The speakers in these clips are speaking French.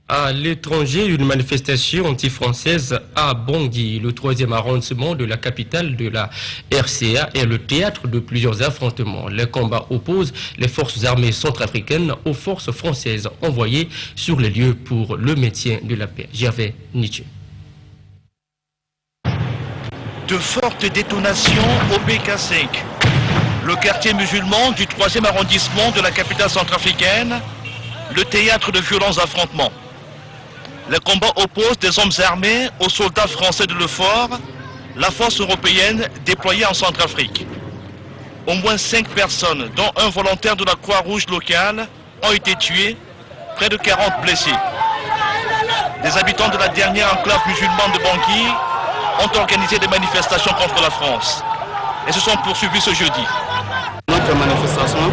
À l'étranger, une manifestation anti-française à Bangui, le 3e arrondissement de la capitale de la RCA, est le théâtre de plusieurs affrontements. Les combats opposent les forces armées centrafricaines aux forces françaises envoyées sur les lieux pour le maintien de la paix. J'avais Nietzsche. De fortes détonations au PK5, le quartier musulman du 3e arrondissement de la capitale centrafricaine, le théâtre de violents affrontements. Les combats opposent des hommes armés aux soldats français de l'EUFOR, la force européenne déployée en Centrafrique. Au moins 5 personnes, dont un volontaire de la Croix-Rouge locale, ont été tuées, près de 40 blessés. Des habitants de la dernière enclave musulmane de Bangui ont organisé des manifestations contre la France et se sont poursuivis ce jeudi. Notre manifestation,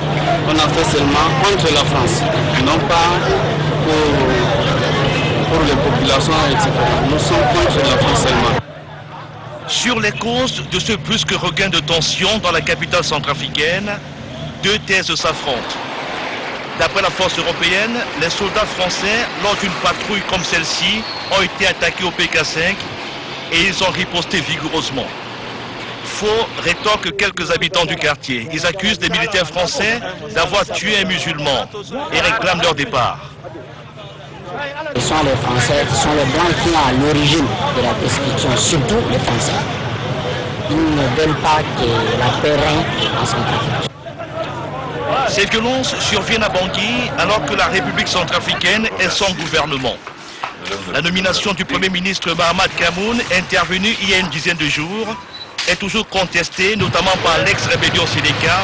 on a fait seulement contre la France, non pas pour les populations, etc. Nous sommes contre la France seulement. Sur les causes de ce brusque regain de tension dans la capitale centrafricaine, 2 thèses s'affrontent. D'après la force européenne, les soldats français, lors d'une patrouille comme celle-ci, ont été attaqués au PK5 et ils ont riposté vigoureusement. Faux rétorquent quelques habitants du quartier. Ils accusent les militaires français d'avoir tué un musulman et réclament leur départ. Ce sont les Français, ce sont les Blancs qui sont à l'origine de la destruction, surtout les Français. Ils ne veulent pas que la paix règne en Centrafrique. Ces violences surviennent à Bangui alors que la République centrafricaine est sans gouvernement. La nomination du Premier ministre Mahamat Kamoun, intervenue il y a une dizaine de jours, est toujours contestée, notamment par l'ex-rébellion Sénéca.